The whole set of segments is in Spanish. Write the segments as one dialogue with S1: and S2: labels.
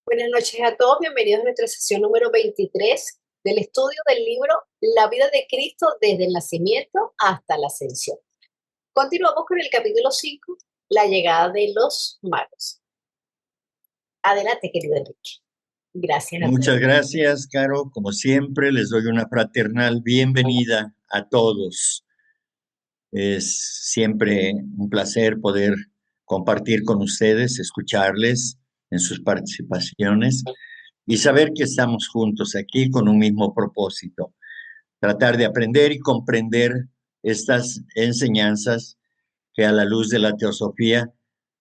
S1: Buenas noches a todos, bienvenidos a nuestra sesión número 23 del estudio del libro La vida de Cristo desde el nacimiento hasta la ascensión. Continuamos con el capítulo 5, la llegada de los magos. Adelante, querido Enrique. Gracias a todos.
S2: Muchas gracias, Caro. Como siempre, les doy una fraternal bienvenida a todos. Es siempre un placer poder compartir con ustedes, escucharles en sus participaciones y saber que estamos juntos aquí con un mismo propósito, tratar de aprender y comprender estas enseñanzas que a la luz de la teosofía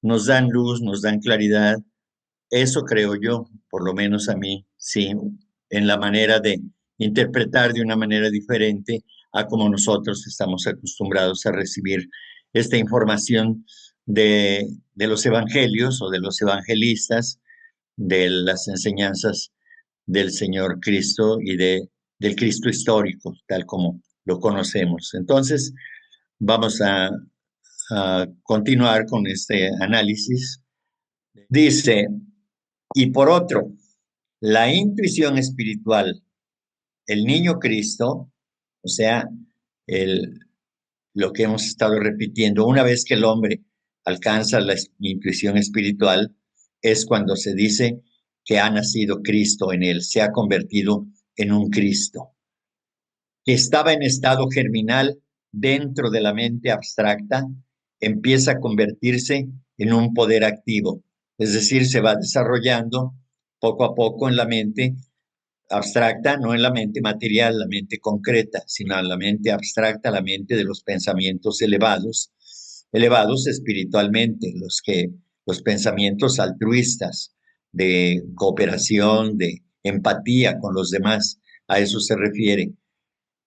S2: nos dan luz, nos dan claridad. Eso creo yo, por lo menos a mí, sí, en la manera de interpretar de una manera diferente a como nosotros estamos acostumbrados a recibir esta información de los evangelios o de los evangelistas, de las enseñanzas del Señor Cristo y del Cristo histórico, tal como lo conocemos. Entonces, vamos a continuar con este análisis. Dice, y por otro, la intuición espiritual, el niño Cristo, o sea, el, lo que hemos estado repitiendo, una vez que el hombre alcanza la intuición espiritual, es cuando se dice que ha nacido Cristo en él, se ha convertido en un Cristo, que estaba en estado germinal dentro de la mente abstracta, empieza a convertirse en un poder activo, es decir, se va desarrollando poco a poco en la mente abstracta, no en la mente material, la mente concreta, sino en la mente abstracta, la mente de los pensamientos elevados, elevados espiritualmente, los pensamientos altruistas, de cooperación, de empatía con los demás, a eso se refiere.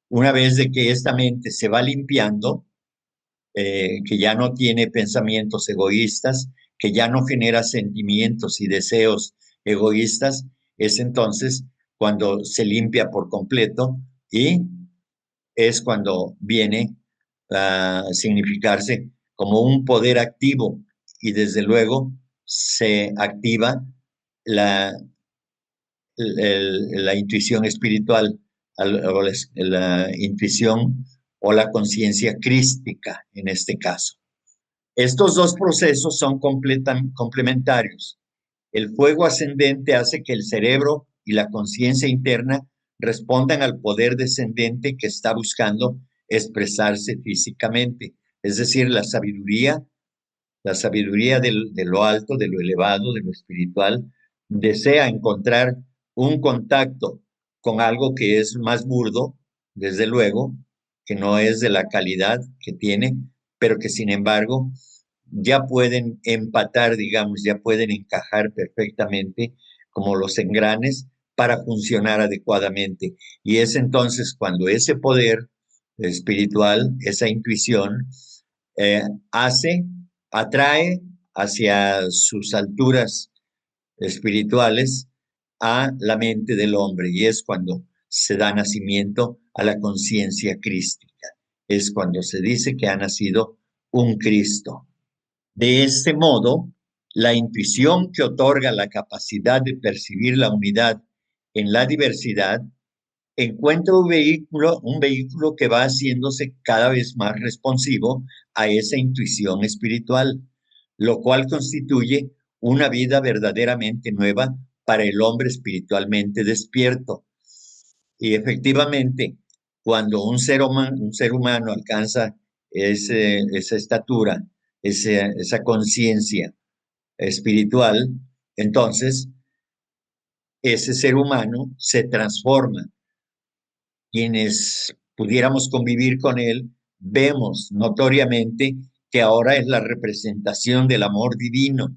S2: Una vez de que esta mente se va limpiando, que ya no tiene pensamientos egoístas, que ya no genera sentimientos y deseos egoístas, es entonces cuando se limpia por completo y es cuando viene a significarse como un poder activo y desde luego se activa la, la intuición espiritual, o la intuición o la conciencia crística en este caso. Estos dos procesos son complementarios. El fuego ascendente hace que el cerebro y la conciencia interna respondan al poder descendente que está buscando expresarse físicamente, es decir, la sabiduría de lo alto, de lo elevado, de lo espiritual, desea encontrar un contacto con algo que es más burdo, desde luego, que no es de la calidad que tiene, pero que sin embargo ya pueden empatar, digamos, ya pueden encajar perfectamente como los engranes para funcionar adecuadamente. Y es entonces cuando ese poder espiritual, esa intuición, eh, hace, atrae hacia sus alturas espirituales a la mente del hombre y es cuando se da nacimiento a la conciencia crística. Es cuando se dice que ha nacido un Cristo. De este modo, la intuición que otorga la capacidad de percibir la unidad en la diversidad encuentra un vehículo que va haciéndose cada vez más responsivo a esa intuición espiritual, lo cual constituye una vida verdaderamente nueva para el hombre espiritualmente despierto. Y efectivamente, cuando un ser humano alcanza esa estatura, esa conciencia espiritual, entonces ese ser humano se transforma. Quienes pudiéramos convivir con él, vemos notoriamente que ahora es la representación del amor divino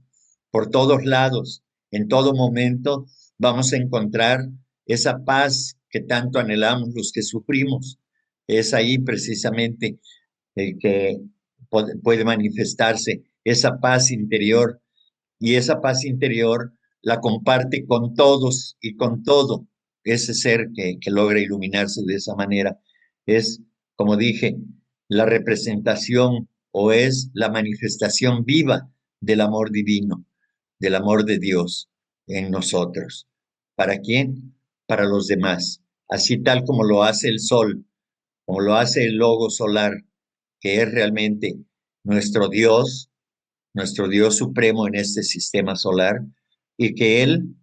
S2: por todos lados. En todo momento vamos a encontrar esa paz que tanto anhelamos los que sufrimos. Es ahí precisamente el que puede manifestarse esa paz interior y esa paz interior la comparte con todos y con todo. Ese ser que logra iluminarse de esa manera es, como dije, la representación o es la manifestación viva del amor divino, del amor de Dios. en nosotros. ¿Para quién? Para los demás. Así tal como lo hace el sol, como lo hace el logo solar, que es realmente nuestro Dios supremo en este sistema solar, y que Él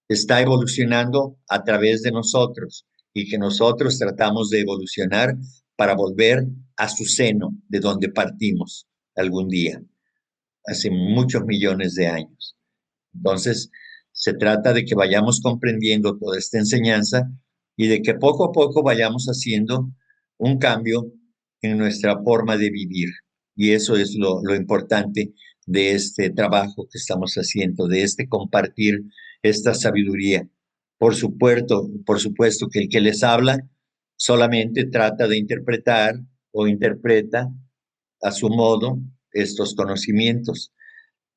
S2: está evolucionando a través de nosotros y que nosotros tratamos de evolucionar para volver a su seno, de donde partimos algún día, hace muchos millones de años. Entonces, se trata de que vayamos comprendiendo toda esta enseñanza y de que poco a poco vayamos haciendo un cambio en nuestra forma de vivir. Y eso es lo importante de este trabajo que estamos haciendo, de este compartir esta sabiduría. Por supuesto que el que les habla solamente trata de interpretar o interpreta a su modo estos conocimientos.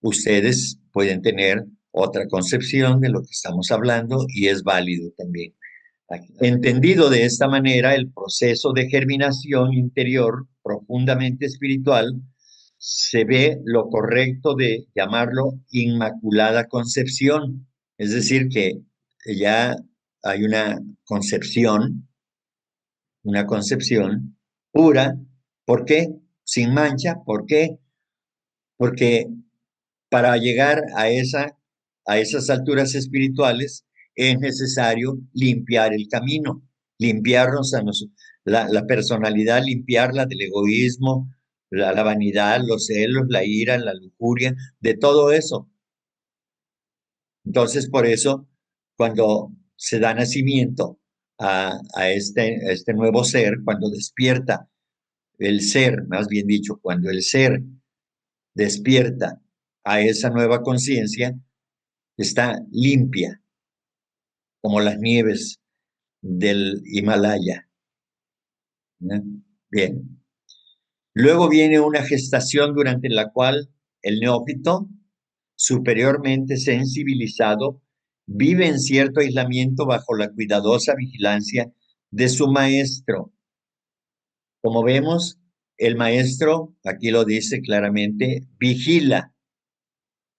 S2: Ustedes pueden tener otra concepción de lo que estamos hablando y es válido también. Entendido de esta manera, el proceso de germinación interior profundamente espiritual, se ve lo correcto de llamarlo inmaculada concepción. Es decir, que ya hay una concepción pura. ¿Por qué? Sin mancha. ¿Por qué? Porque para llegar a esas alturas espirituales es necesario limpiar el camino, limpiarnos la personalidad, limpiarla del egoísmo, la vanidad, los celos, la ira, la lujuria, de todo eso. Entonces, por eso, cuando se da nacimiento a este nuevo ser, cuando despierta el ser, más bien dicho, cuando el ser despierta a esa nueva conciencia, está limpia, como las nieves del Himalaya. ¿No? Bien. Luego viene una gestación durante la cual el neófito, superiormente sensibilizado, vive en cierto aislamiento bajo la cuidadosa vigilancia de su maestro. Como vemos, el maestro, aquí lo dice claramente, vigila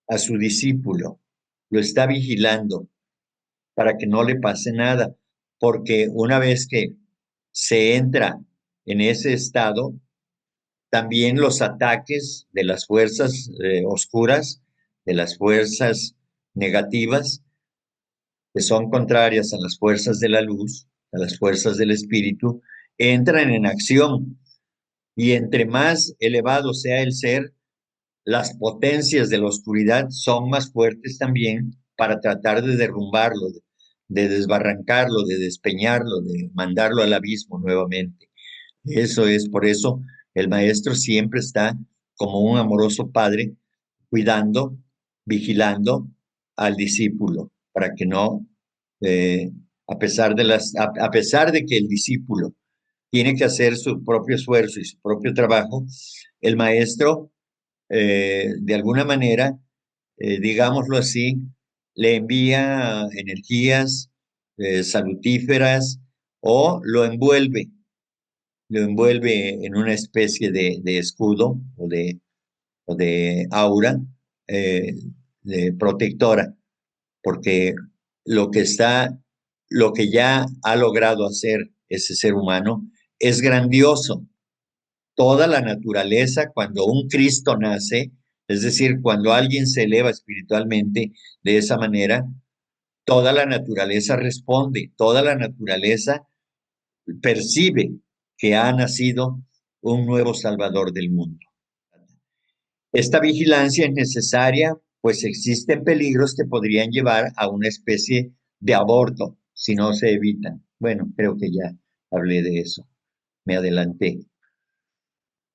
S2: a su discípulo, lo está vigilando para que no le pase nada, porque una vez que se entra en ese estado, también los ataques de las fuerzas oscuras, de las fuerzas negativas, que son contrarias a las fuerzas de la luz, a las fuerzas del espíritu, entran en acción. Y entre más elevado sea el ser, las potencias de la oscuridad son más fuertes también para tratar de derrumbarlo, de desbarrancarlo, de despeñarlo, de mandarlo al abismo nuevamente. Eso es, por eso el maestro siempre está como un amoroso padre cuidando, vigilando al discípulo para que no, a pesar de que el discípulo tiene que hacer su propio esfuerzo y su propio trabajo, el maestro, de alguna manera, digámoslo así, le envía energías salutíferas o lo envuelve en una especie de escudo o de aura eh, de protectora, porque lo que lo que ya ha logrado hacer ese ser humano es grandioso. Toda la naturaleza, cuando un Cristo nace, es decir, cuando alguien se eleva espiritualmente de esa manera, toda la naturaleza responde, toda la naturaleza percibe que ha nacido un nuevo Salvador del mundo. Esta vigilancia es necesaria, pues existen peligros que podrían llevar a una especie de aborto si no se evitan. Bueno, creo que ya hablé de eso, me adelanté.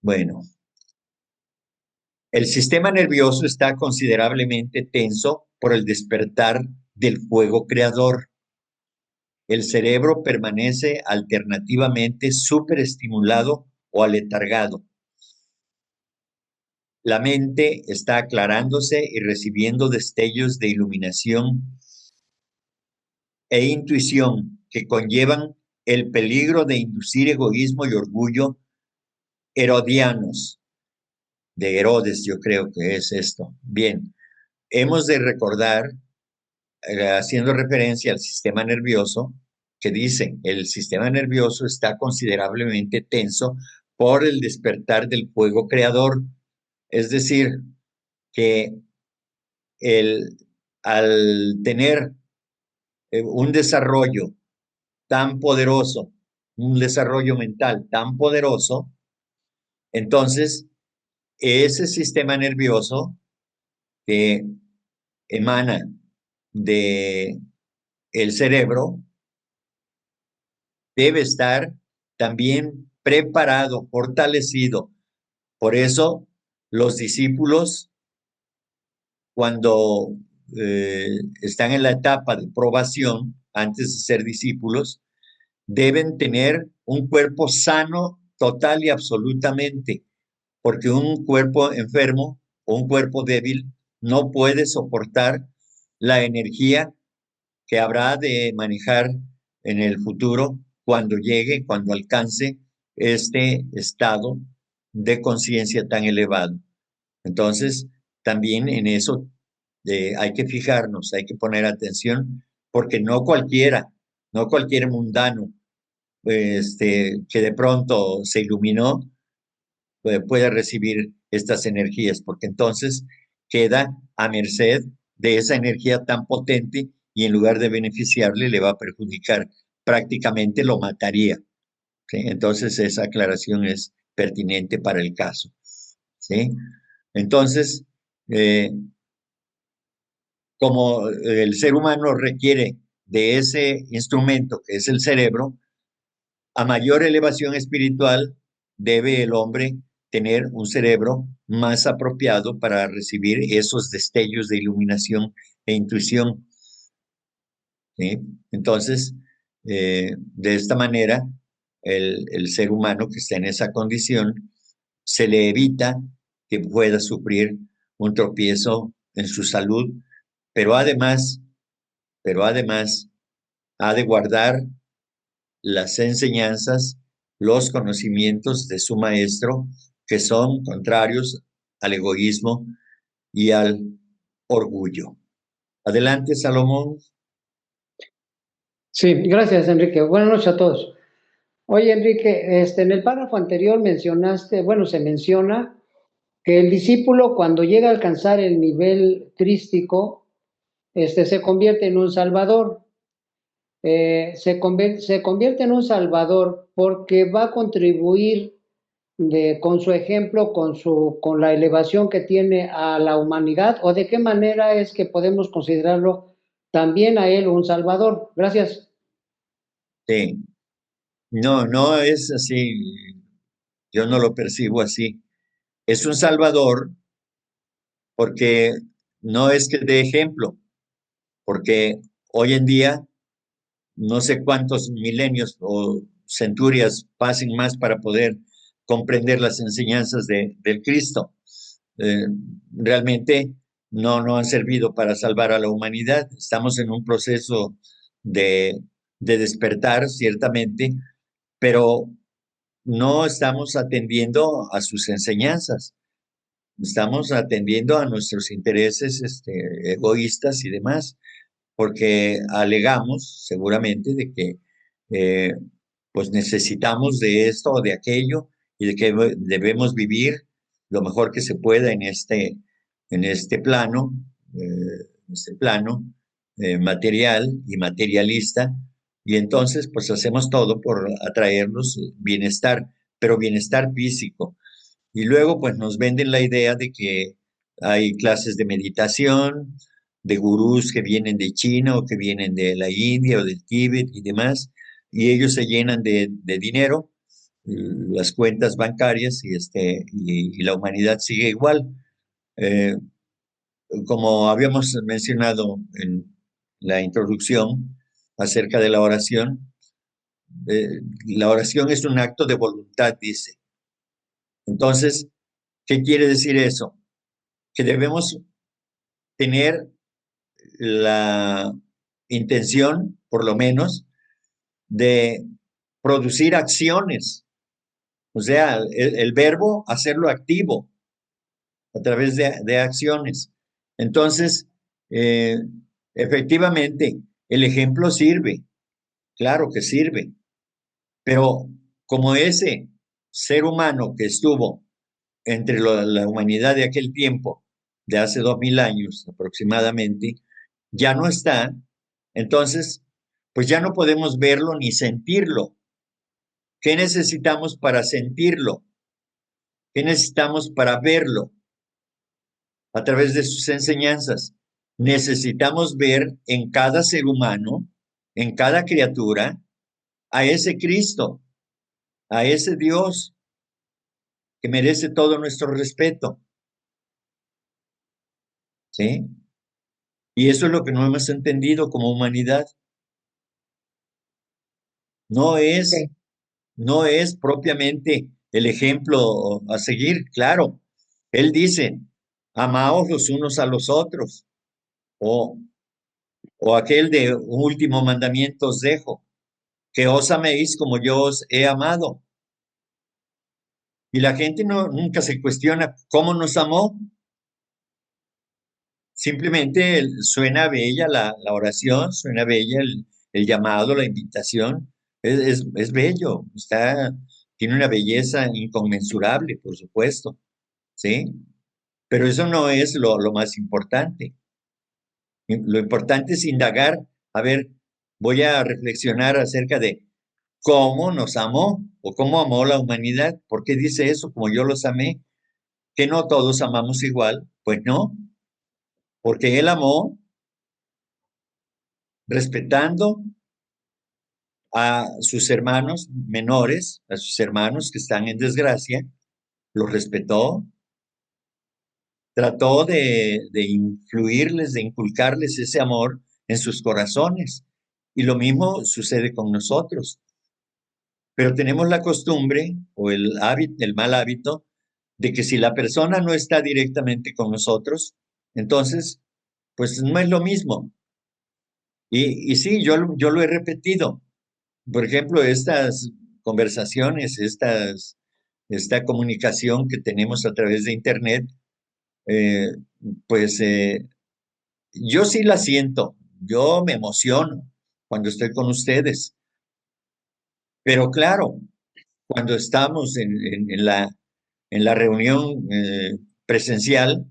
S2: Bueno, el sistema nervioso está considerablemente tenso por el despertar del fuego creador. El cerebro permanece alternativamente superestimulado o aletargado. La mente está aclarándose y recibiendo destellos de iluminación e intuición que conllevan el peligro de inducir egoísmo y orgullo herodianos. De Herodes, yo creo que es esto. Bien, hemos de recordar haciendo referencia al sistema nervioso, que dice, el sistema nervioso está considerablemente tenso por el despertar del fuego creador. Es decir, que el, al tener un desarrollo tan poderoso, un desarrollo mental tan poderoso, entonces ese sistema nervioso que emana de el cerebro debe estar también preparado, fortalecido. Por eso los discípulos, cuando están en la etapa de probación, antes de ser discípulos, deben tener un cuerpo sano total y absolutamente, porque un cuerpo enfermo o un cuerpo débil no puede soportar la energía que habrá de manejar en el futuro cuando llegue, cuando alcance este estado de conciencia tan elevado. Entonces, también en eso hay que fijarnos, hay que poner atención, porque no cualquiera, no cualquier mundano que de pronto se iluminó puede recibir estas energías, porque entonces queda a merced de esa energía tan potente y en lugar de beneficiarle le va a perjudicar, prácticamente lo mataría. ¿Sí? Entonces esa aclaración es pertinente para el caso. ¿Sí? Entonces, eh, como el ser humano requiere de ese instrumento que es el cerebro, a mayor elevación espiritual debe el hombre tener un cerebro más apropiado para recibir esos destellos de iluminación e intuición. ¿Sí? Entonces, de esta manera, el ser humano que está en esa condición se le evita que pueda sufrir un tropiezo en su salud, pero además, pero además ha de guardar las enseñanzas, los conocimientos de su maestro, que son contrarios al egoísmo y al orgullo. Adelante, Salomón.
S3: Sí, gracias, Enrique. Buenas noches a todos. Oye, Enrique, en el párrafo anterior mencionaste, bueno, se menciona que el discípulo cuando llega a alcanzar el nivel crístico, se convierte en un salvador. Se convierte en un salvador porque va a contribuir con su ejemplo, con la elevación que tiene a la humanidad, o de qué manera es que podemos considerarlo también a él un salvador. Gracias.
S2: Sí. No, no es así. Yo no lo percibo así. Es un salvador porque no es que dé ejemplo, porque hoy en día no sé cuántos milenios o centurias pasen más para poder comprender las enseñanzas del Cristo. Eh, realmente no han servido para salvar a la humanidad. Estamos en un proceso de, de despertar, ciertamente, pero no estamos atendiendo a sus enseñanzas. Estamos atendiendo a nuestros intereses egoístas y demás, porque alegamos seguramente de que eh, pues necesitamos de esto o de aquello y de que debemos vivir lo mejor que se pueda en este plano material y materialista, y entonces pues hacemos todo por atraernos bienestar, pero bienestar físico. Y luego pues nos venden la idea de que hay clases de meditación, de gurús que vienen de China o que vienen de la India o del Tíbet y demás, y ellos se llenan de dinero, las cuentas bancarias y la humanidad sigue igual. Eh, Como habíamos mencionado en la introducción acerca de la oración es un acto de voluntad, dice. Entonces, ¿qué quiere decir eso? Que debemos tener la intención, por lo menos, de producir acciones, o sea, el verbo hacerlo activo a través de acciones. Entonces, eh, efectivamente, el ejemplo sirve, claro que sirve, pero como ese ser humano que estuvo entre la humanidad de aquel tiempo, de hace 2000 años aproximadamente, ya no está, entonces, pues ya no podemos verlo ni sentirlo. ¿Qué necesitamos para sentirlo? ¿Qué necesitamos para verlo? A través de sus enseñanzas. Necesitamos ver en cada ser humano, en cada criatura, a ese Cristo, a ese Dios que merece todo nuestro respeto. ¿Sí? Y eso es lo que no hemos entendido como humanidad. No es,
S3: Ok.
S2: no es propiamente el ejemplo a seguir, claro. Él dice, amaos los unos a los otros, o, o aquel de último mandamiento os dejo, que os améis como yo os he amado. Y la gente nunca se cuestiona cómo nos amó. Simplemente suena bella la oración, suena bella el llamado, la invitación. Es bello, tiene una belleza inconmensurable, por supuesto, ¿sí? Pero eso no es lo más importante. Lo importante es indagar, a ver, voy a reflexionar acerca de cómo nos amó o cómo amó la humanidad. ¿Por qué dice eso? Como yo los amé, que no todos amamos igual. Pues no, porque Él amó respetando a sus hermanos menores, a sus hermanos que están en desgracia, los respetó, trató de influirles, de inculcarles ese amor en sus corazones. Y lo mismo sucede con nosotros. Pero tenemos la costumbre o el mal hábito de que si la persona no está directamente con nosotros, entonces, pues no es lo mismo. Y sí, yo lo he repetido. Por ejemplo, estas conversaciones, esta comunicación que tenemos a través de Internet, eh, pues yo sí la siento, yo me emociono cuando estoy con ustedes, pero claro, cuando estamos en la reunión presencial,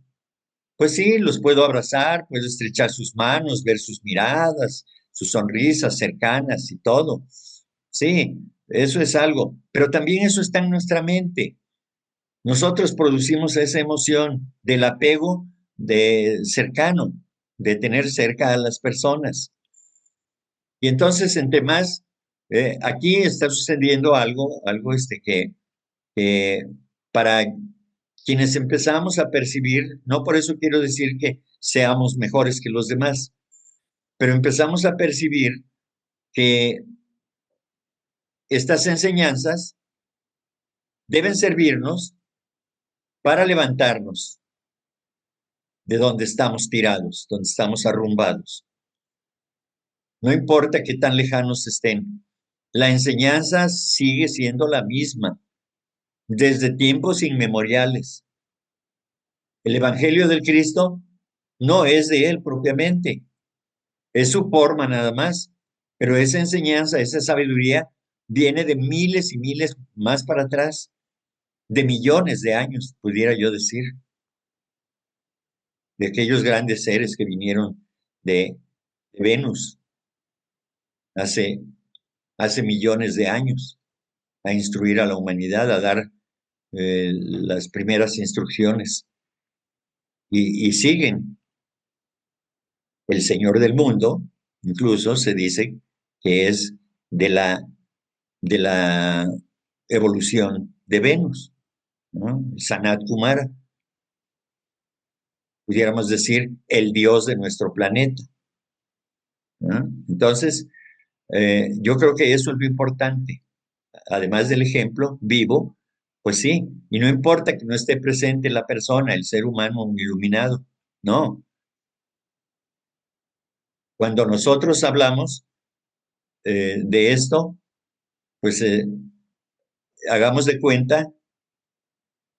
S2: pues sí, los puedo abrazar, puedo estrechar sus manos, ver sus miradas, sus sonrisas cercanas y todo. Sí, eso es algo, pero también eso está en nuestra mente. Nosotros producimos esa emoción del apego de cercano, de tener cerca a las personas. Y entonces, entre más, aquí está sucediendo algo que para quienes empezamos a percibir, no por eso quiero decir que seamos mejores que los demás, pero empezamos a percibir que estas enseñanzas deben servirnos para levantarnos de donde estamos tirados, donde estamos arrumbados. No importa qué tan lejanos estén, la enseñanza sigue siendo la misma desde tiempos inmemoriales. El Evangelio del Cristo no es de Él propiamente, es su forma nada más, pero esa enseñanza, esa sabiduría viene de miles y miles más para atrás, de millones de años, pudiera yo decir, de aquellos grandes seres que vinieron de Venus hace, hace millones de años a instruir a la humanidad, a dar las primeras instrucciones. Y siguen. El Señor del mundo, incluso se dice que es de de la evolución de Venus, ¿no? Sanat Kumara, pudiéramos decir el dios de nuestro planeta, ¿no? Entonces, yo creo que eso es lo importante. Además del ejemplo vivo, pues sí, y no importa que no esté presente la persona, el ser humano iluminado, no. Cuando nosotros hablamos de esto, pues hagamos de cuenta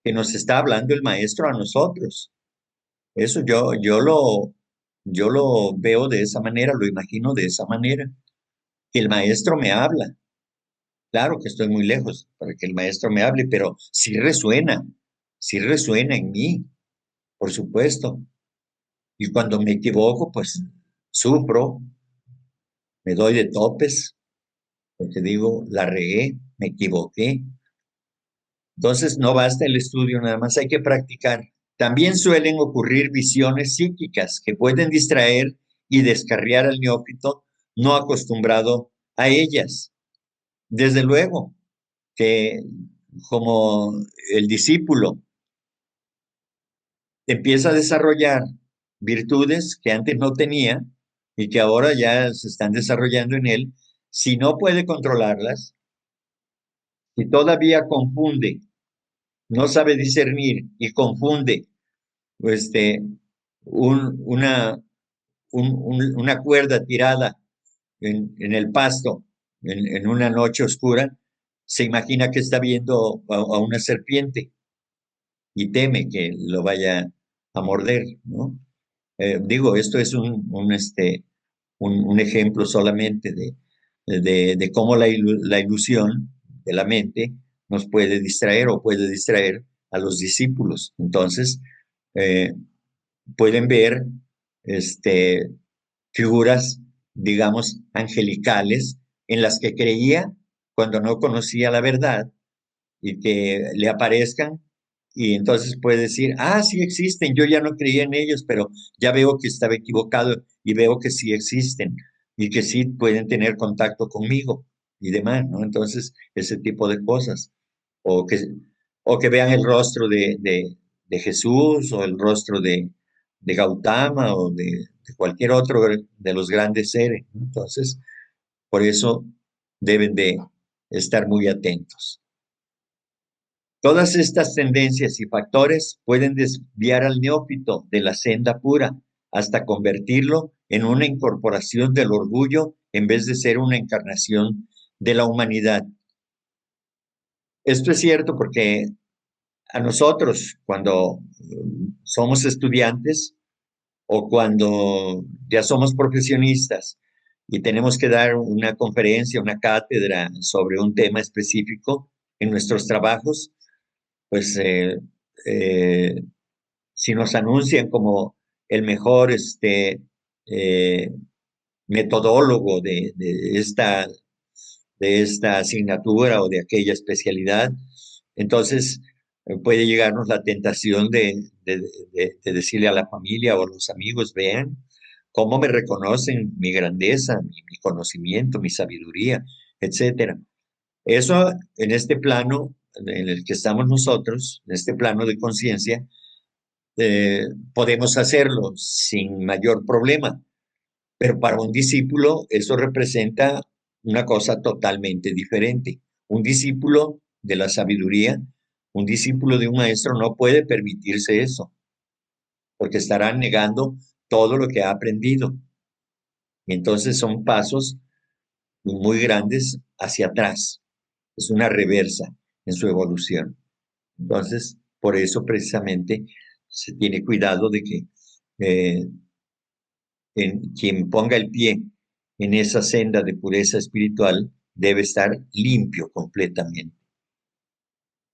S2: que nos está hablando el maestro a nosotros. Eso yo Yo lo veo de esa manera, lo imagino de esa manera. Que el maestro me habla. Claro que estoy muy lejos para que el maestro me hable, pero sí resuena en mí, por supuesto. Y cuando me equivoco, pues sufro, me doy de topes, porque digo, la regué, me equivoqué. Entonces no basta el estudio, nada más hay que practicar. También suelen ocurrir visiones psíquicas que pueden distraer y descarriar al neófito no acostumbrado a ellas. Desde luego que como el discípulo empieza a desarrollar virtudes que antes no tenía y que ahora ya se están desarrollando en él, si no puede controlarlas, si todavía confunde, no sabe discernir y confunde este, una, una cuerda tirada en el pasto en una noche oscura, se imagina que está viendo a una serpiente y teme que lo vaya a morder, ¿no? Digo, esto es un ejemplo solamente de cómo la ilusión de la mente nos puede distraer o puede distraer a los discípulos. Entonces, eh, pueden ver figuras, digamos, angelicales en las que creía cuando no conocía la verdad y que le aparezcan y entonces puede decir, ah, sí existen, yo ya no creía en ellos, pero ya veo que estaba equivocado y veo que sí existen y que sí pueden tener contacto conmigo y demás, ¿no? Entonces, ese tipo de cosas. O que, o que vean el rostro de Jesús o el rostro de Gautama o de cualquier otro de los grandes seres, ¿no? Entonces, por eso deben de estar muy atentos. Todas estas tendencias y factores pueden desviar al neófito de la senda pura hasta convertirlo en una incorporación del orgullo en vez de ser una encarnación de la humanidad. Esto es cierto porque a nosotros, cuando somos estudiantes o cuando ya somos profesionistas y tenemos que dar una conferencia, una cátedra sobre un tema específico en nuestros trabajos, pues eh, si nos anuncian como el mejor eh, metodólogo de esta asignatura o de aquella especialidad, entonces puede llegarnos la tentación de decirle a la familia o a los amigos, vean cómo me reconocen mi grandeza, mi conocimiento, mi sabiduría, etcétera. Eso en este plano en el que estamos nosotros, en este plano de conciencia, podemos hacerlo sin mayor problema, pero para un discípulo eso representa una cosa totalmente diferente. Un discípulo de la sabiduría, un discípulo de un maestro no puede permitirse eso, porque estará negando todo lo que ha aprendido. Y entonces son pasos muy grandes hacia atrás. Es una reversa en su evolución. Entonces, por eso precisamente se tiene cuidado de que quien ponga el pie en esa senda de pureza espiritual debe estar limpio completamente.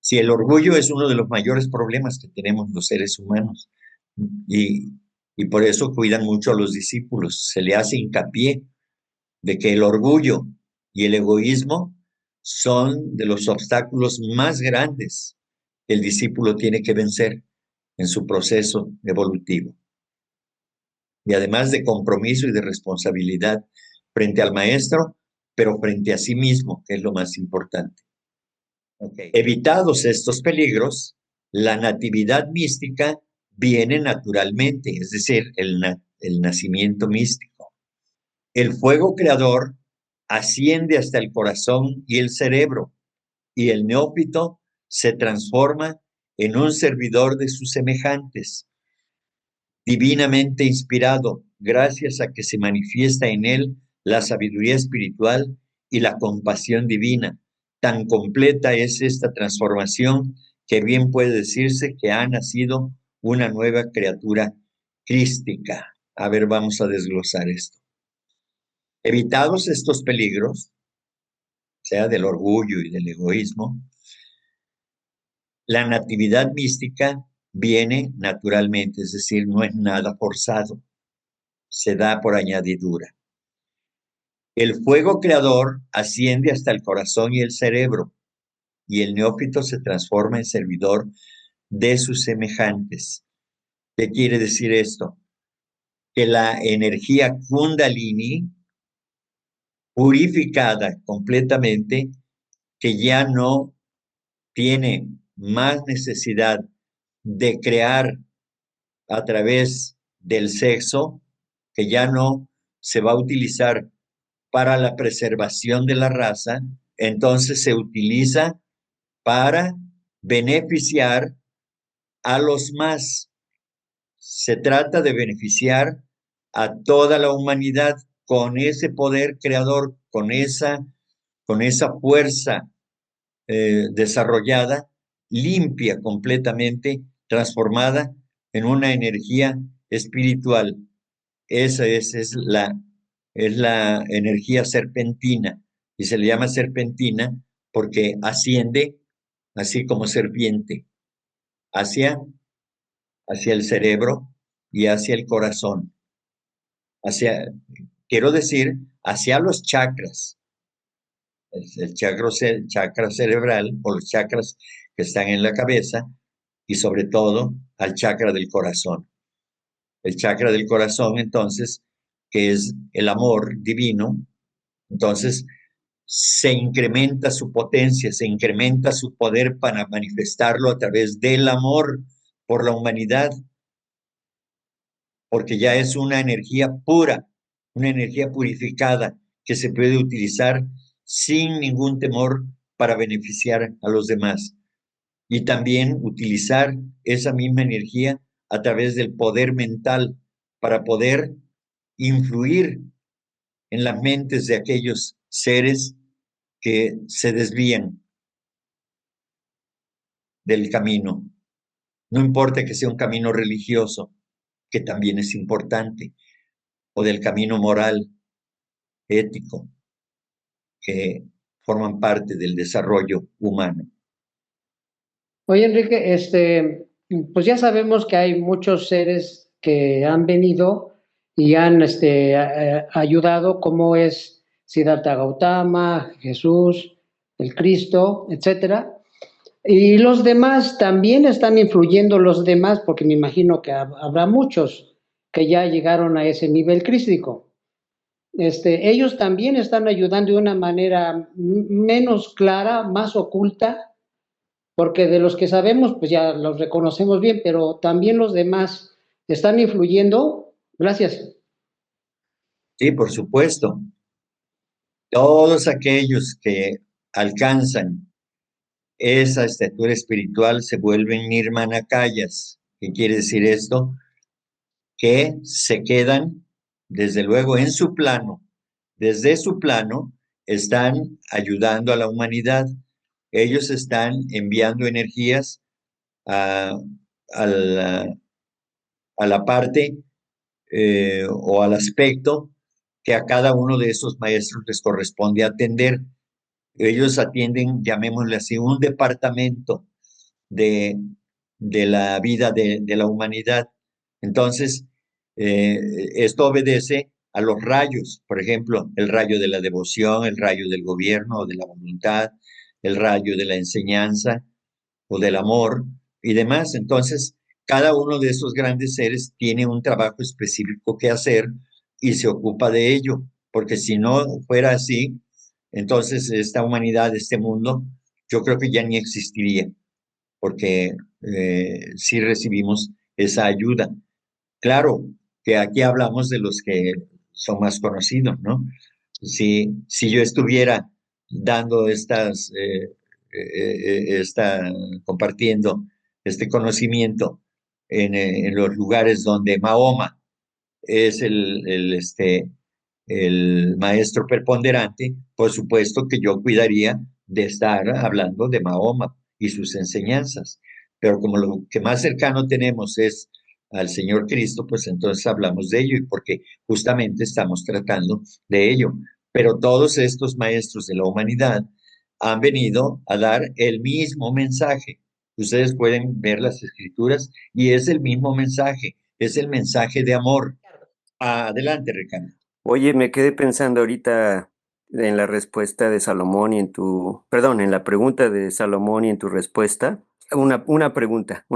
S2: Si el orgullo es uno de los mayores problemas que tenemos los seres humanos y, y por eso cuidan mucho a los discípulos, se le hace hincapié de que el orgullo y el egoísmo son de los obstáculos más grandes que el discípulo tiene que vencer en su proceso evolutivo. Y además de compromiso y de responsabilidad frente al maestro, pero frente a sí mismo, que es lo más importante. Okay. Evitados estos peligros, la natividad mística viene naturalmente, es decir, el nacimiento místico. El fuego creador asciende hasta el corazón y el cerebro, y el neófito se transforma en un servidor de sus semejantes, divinamente inspirado, gracias a que se manifiesta en él la sabiduría espiritual y la compasión divina. Tan completa es esta transformación que bien puede decirse que ha nacido una nueva criatura crística. A ver, vamos a desglosar esto. Evitados estos peligros, sea del orgullo y del egoísmo, la natividad mística viene naturalmente, es decir, no es nada forzado, se da por añadidura. El fuego creador asciende hasta el corazón y el cerebro, y el neófito se transforma en servidor de sus semejantes. ¿Qué quiere decir esto? Que la energía Kundalini, purificada completamente, que ya no tiene más necesidad de crear a través del sexo, que ya no se va a utilizar para la preservación de la raza, entonces se utiliza para beneficiar a los más. Se trata de beneficiar a toda la humanidad con ese poder creador, con esa fuerza desarrollada, limpia completamente, transformada en una energía espiritual. Esa es la energía serpentina, y se le llama serpentina porque asciende así como serpiente hacia el cerebro y hacia el corazón, quiero decir, hacia los chakras, el chakra cerebral o los chakras que están en la cabeza, y sobre todo al chakra del corazón. El chakra del corazón, entonces, que es el amor divino, entonces se incrementa su potencia, se incrementa su poder para manifestarlo a través del amor por la humanidad, porque ya es una energía pura, una energía purificada que se puede utilizar sin ningún temor para beneficiar a los demás. Y también utilizar esa misma energía a través del poder mental para poder influir en las mentes de aquellos seres que se desvían del camino. No importa que sea un camino religioso, que también es importante, o del camino moral, ético, que forman parte del desarrollo humano.
S3: Oye, Enrique, pues ya sabemos que hay muchos seres que han venido y han ayudado, como es Siddhartha Gautama, Jesús, el Cristo, etcétera. Y los demás también están influyendo los demás, porque me imagino que habrá muchos que ya llegaron a ese nivel crístico. Ellos también están ayudando de una manera menos clara, más oculta, porque de los que sabemos, pues ya los reconocemos bien, pero también los demás están influyendo. Gracias.
S2: Sí, por supuesto. Todos aquellos que alcanzan esa estatura espiritual se vuelven nirmanakayas. ¿Qué quiere decir esto? Que se quedan, desde luego, en su plano. Desde su plano están ayudando a la humanidad. Ellos están enviando energías a la parte o al aspecto que a cada uno de esos maestros les corresponde atender. Ellos atienden, llamémosle así, un departamento de la vida de la humanidad. Entonces, esto obedece a los rayos, por ejemplo, el rayo de la devoción, el rayo del gobierno o de la voluntad, el rayo de la enseñanza o del amor y demás. Entonces, cada uno de esos grandes seres tiene un trabajo específico que hacer y se ocupa de ello, porque si no fuera así, entonces esta humanidad, este mundo, yo creo que ya ni existiría, porque sí recibimos esa ayuda. Claro que aquí hablamos de los que son más conocidos, ¿no? Si yo estuviera dando compartiendo este conocimiento en los lugares donde Mahoma es el maestro preponderante, por supuesto que yo cuidaría de estar hablando de Mahoma y sus enseñanzas. Pero como lo que más cercano tenemos es al Señor Cristo, pues entonces hablamos de ello y porque justamente estamos tratando de ello. Pero todos estos maestros de la humanidad han venido a dar el mismo mensaje. Ustedes pueden ver las escrituras y es el mismo mensaje, es el mensaje de amor. Adelante, Ricardo.
S4: Oye, me quedé pensando ahorita en la respuesta de Salomón y en la pregunta de Salomón y en tu respuesta. Una pregunta.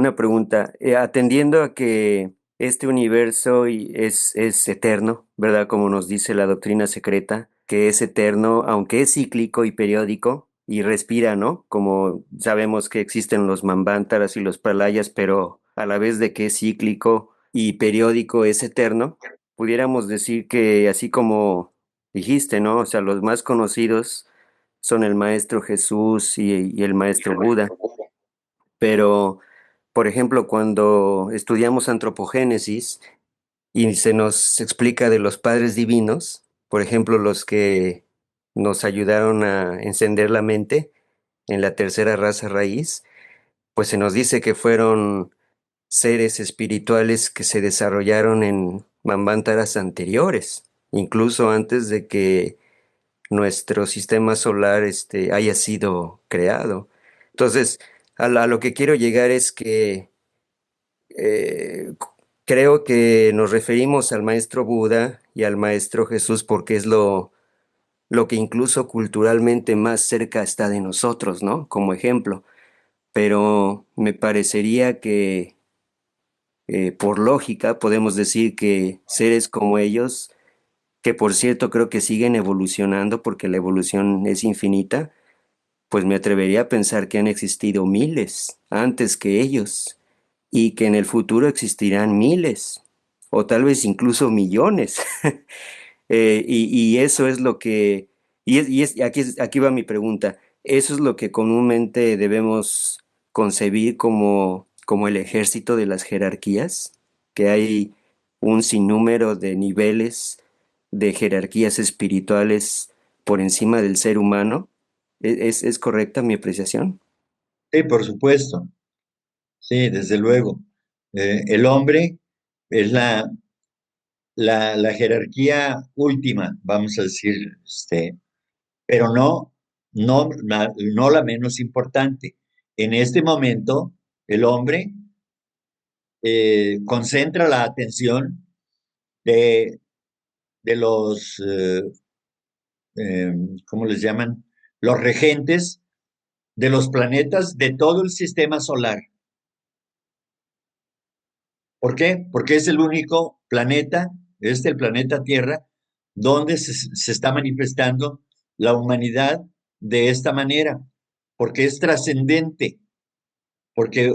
S4: Atendiendo a que este universo es eterno, ¿verdad? Como nos dice la doctrina secreta, que es eterno, aunque es cíclico y periódico, y respira, ¿no? Como sabemos que existen los Manvántaras y los Pralayas, pero a la vez de que es cíclico y periódico es eterno, pudiéramos decir que así como dijiste, ¿no? O sea, los más conocidos son el Maestro Jesús y el Maestro Buda. Pero, por ejemplo, cuando estudiamos antropogénesis y se nos explica de los padres divinos, por ejemplo, los que nos ayudaron a encender la mente en la tercera raza raíz, pues se nos dice que fueron seres espirituales que se desarrollaron en manvántaras anteriores, incluso antes de que nuestro sistema solar haya sido creado. Entonces, a lo que quiero llegar es que eh, creo que nos referimos al maestro Buda y al maestro Jesús porque es lo que incluso culturalmente más cerca está de nosotros, ¿no? Como ejemplo. Pero me parecería que por lógica podemos decir que seres como ellos, que por cierto creo que siguen evolucionando porque la evolución es infinita, pues me atrevería a pensar que han existido miles antes que ellos y que en el futuro existirán miles o tal vez incluso millones. Y eso es lo que, aquí va mi pregunta, eso es lo que comúnmente debemos concebir como el ejército de las jerarquías, que hay un sinnúmero de niveles de jerarquías espirituales por encima del ser humano. ¿Es correcta mi apreciación?
S2: Sí, por supuesto. Sí, desde luego. El hombre es la jerarquía última, vamos a decir, pero no la menos importante. En este momento, el hombre concentra la atención de, de los, ¿cómo les llaman? Los regentes de los planetas de todo el sistema solar. ¿Por qué? Porque es el único planeta, el planeta Tierra, donde se está manifestando la humanidad de esta manera, porque es trascendente, porque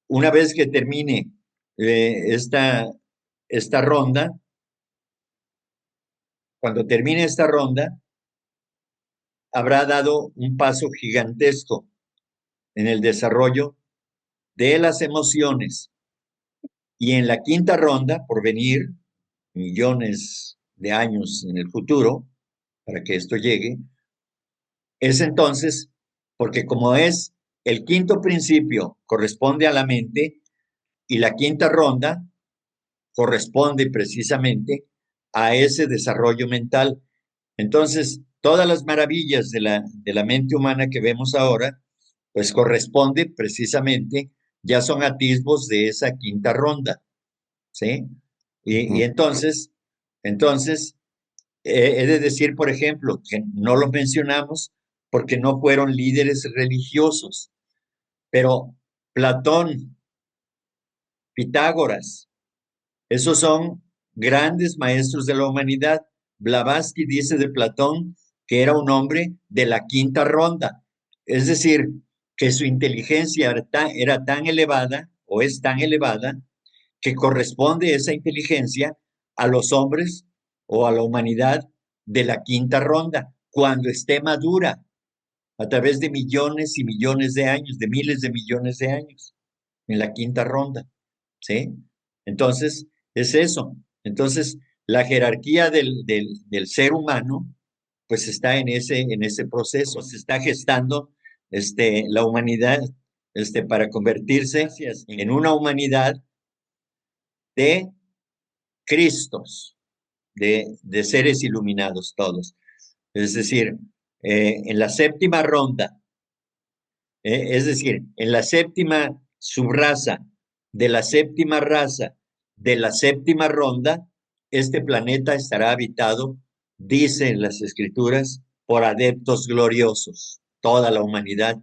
S2: una vez que termine esta ronda, cuando termine esta ronda, habrá dado un paso gigantesco en el desarrollo de las emociones. Y en la quinta ronda, por venir millones de años en el futuro, para que esto llegue, es entonces, porque como es el quinto principio corresponde a la mente y la quinta ronda corresponde precisamente a ese desarrollo mental. Entonces, todas las maravillas de la mente humana que vemos ahora, pues corresponde precisamente, ya son atisbos de esa quinta ronda, ¿sí? Y entonces he de decir, por ejemplo, que no los mencionamos porque no fueron líderes religiosos, pero Platón, Pitágoras, esos son grandes maestros de la humanidad. Blavatsky dice de Platón que era un hombre de la quinta ronda, es decir, que su inteligencia era tan elevada o es tan elevada que corresponde esa inteligencia a los hombres o a la humanidad de la quinta ronda, cuando esté madura, a través de millones y millones de años, de miles de millones de años, en la quinta ronda, ¿sí? Entonces, es eso. Entonces, la jerarquía del ser humano, pues está en ese proceso, se está gestando la humanidad para convertirse en una humanidad de Cristos, de seres iluminados todos. Es decir, en la séptima ronda, es decir, en la séptima subraza de la séptima raza de la séptima ronda, este planeta estará habitado, dicen las escrituras, por adeptos gloriosos. Toda la humanidad.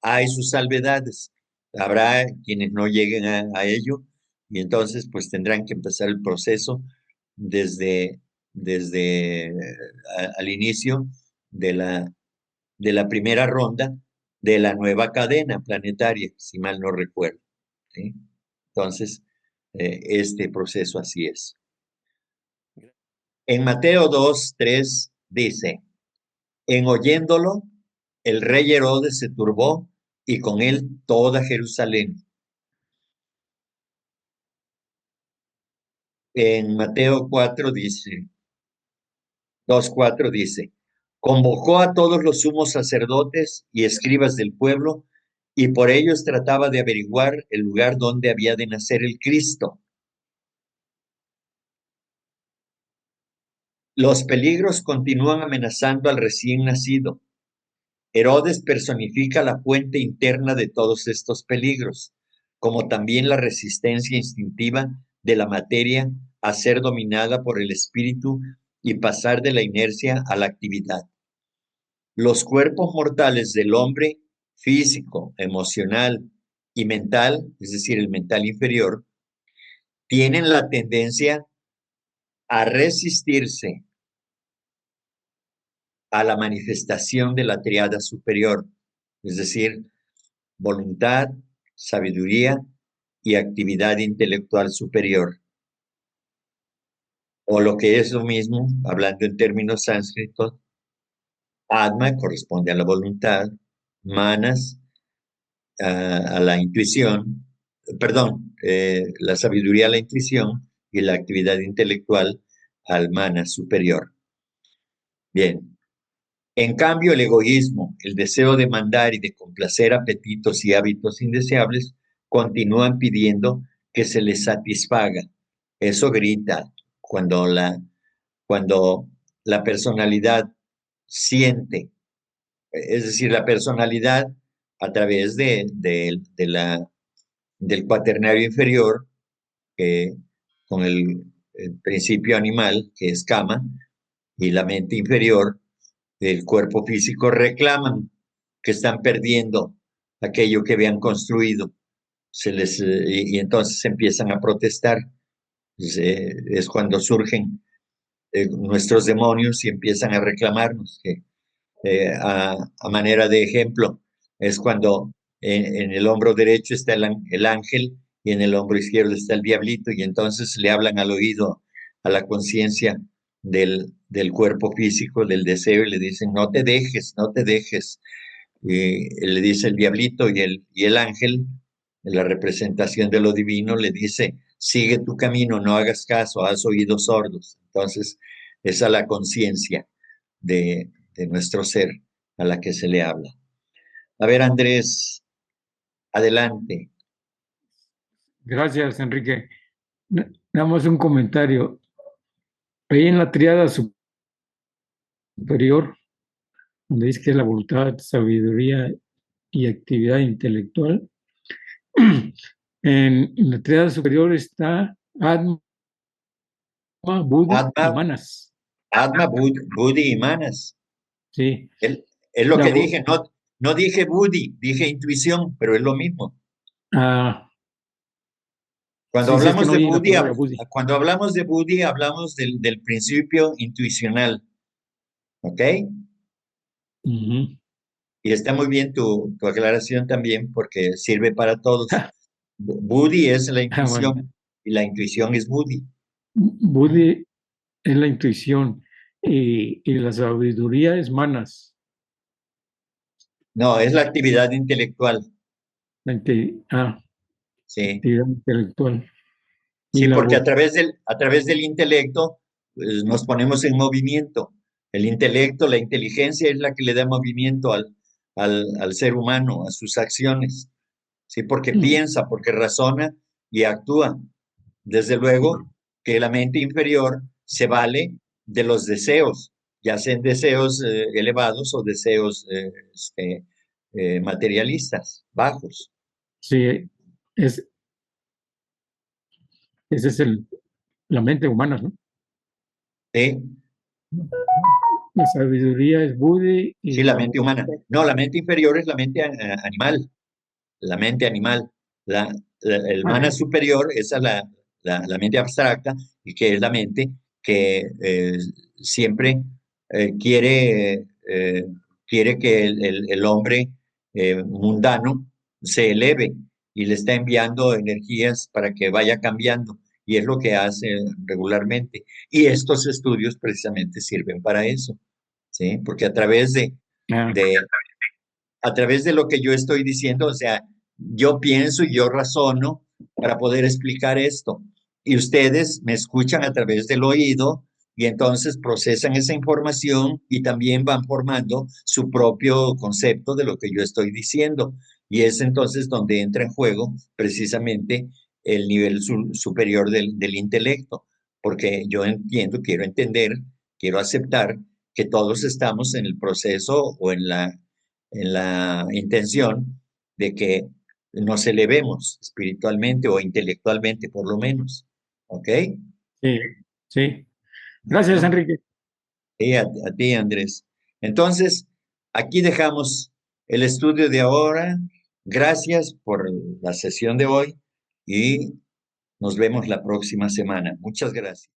S2: Hay sus salvedades. Habrá quienes no lleguen a ello y entonces pues tendrán que empezar el proceso desde al inicio de la primera ronda de la nueva cadena planetaria, si mal no recuerdo, ¿sí? Entonces, este proceso así es. En Mateo 2:3 dice, en oyéndolo, el rey Herodes se turbó y con él toda Jerusalén. En Mateo 4 dice, 2:4 dice, convocó a todos los sumos sacerdotes y escribas del pueblo y por ellos trataba de averiguar el lugar donde había de nacer el Cristo. Los peligros continúan amenazando al recién nacido. Herodes personifica la fuente interna de todos estos peligros, como también la resistencia instintiva de la materia a ser dominada por el espíritu y pasar de la inercia a la actividad. Los cuerpos mortales del hombre, físico, emocional y mental, es decir, el mental inferior, tienen la tendencia a resistirse a la manifestación de la triada superior, es decir, voluntad, sabiduría y actividad intelectual superior. O lo que es lo mismo, hablando en términos sánscritos, Atma corresponde a la voluntad, Manas a la intuición, perdón, la sabiduría a la intuición y la actividad intelectual al Manas superior. Bien. En cambio, el egoísmo, el deseo de mandar y de complacer apetitos y hábitos indeseables continúan pidiendo que se les satisfaga. Eso grita cuando la personalidad siente, es decir, la personalidad a través del cuaternario inferior, con el principio animal, que es Kama, y la mente inferior, del cuerpo físico, reclaman que están perdiendo aquello que habían construido. Y entonces empiezan a protestar. Es cuando surgen nuestros demonios y empiezan a reclamarnos. A manera de ejemplo, es cuando en el hombro derecho está el ángel y en el hombro izquierdo está el diablito, y entonces le hablan al oído a la conciencia del cuerpo físico, del deseo, y le dicen, no te dejes, no te dejes. Y le dice el diablito y el ángel, en la representación de lo divino, le dice, sigue tu camino, no hagas caso, haz oídos sordos. Entonces, esa es la conciencia de nuestro ser a la que se le habla. A ver, Andrés, adelante.
S5: Gracias, Enrique. Nada más un comentario. Ahí en la triada superior, donde dice que es la voluntad, sabiduría y actividad intelectual, en la triada superior está Atma, Buddhi y Manas.
S2: Atma, Buddhi y Manas.
S5: Sí.
S2: Es lo que dije, no dije Buddhi, dije intuición, pero es lo mismo. Cuando hablamos de Buddhi, cuando hablamos de Buddhi, hablamos del principio intuicional. ¿Ok?
S5: Uh-huh.
S2: Y está muy bien tu aclaración también, porque sirve para todos. Buddhi es la intuición, bueno. Y la intuición es Buddhi.
S5: Buddhi es la intuición y la sabiduría es Manas.
S2: No, es la actividad intelectual.
S5: Sí. Actividad intelectual.
S2: Sí, porque a través del intelecto pues, nos ponemos en movimiento. El intelecto, la inteligencia es la que le da movimiento al ser humano, a sus acciones. Sí, porque piensa, porque razona y actúa. Desde luego que la mente inferior se vale de los deseos, ya sean deseos elevados o deseos materialistas, bajos.
S5: Sí, esa es la mente humana, ¿no?
S2: ¿Sí?
S5: La sabiduría es Buddhi y
S2: Sí, la mente humana. No, la mente inferior es la mente animal, la mente animal. El mana superior, esa es la mente abstracta, y que es la mente que siempre quiere que el hombre mundano se eleve y le está enviando energías para que vaya cambiando. Y es lo que hace regularmente. Y estos estudios precisamente sirven para eso, ¿sí? Porque a través a través de lo que yo estoy diciendo, o sea, yo pienso y yo razono para poder explicar esto. Y ustedes me escuchan a través del oído y entonces procesan esa información y también van formando su propio concepto de lo que yo estoy diciendo. Y es entonces donde entra en juego precisamente el nivel superior del intelecto, porque yo entiendo, quiero entender, quiero aceptar que todos estamos en el proceso o en la intención de que nos elevemos espiritualmente o intelectualmente, por lo menos. ¿Ok?
S5: Sí, sí. Gracias,
S2: Bueno,
S5: Enrique.
S2: y a ti, Andrés. Entonces, aquí dejamos el estudio de ahora. Gracias por la sesión de hoy y nos vemos la próxima semana. Muchas gracias.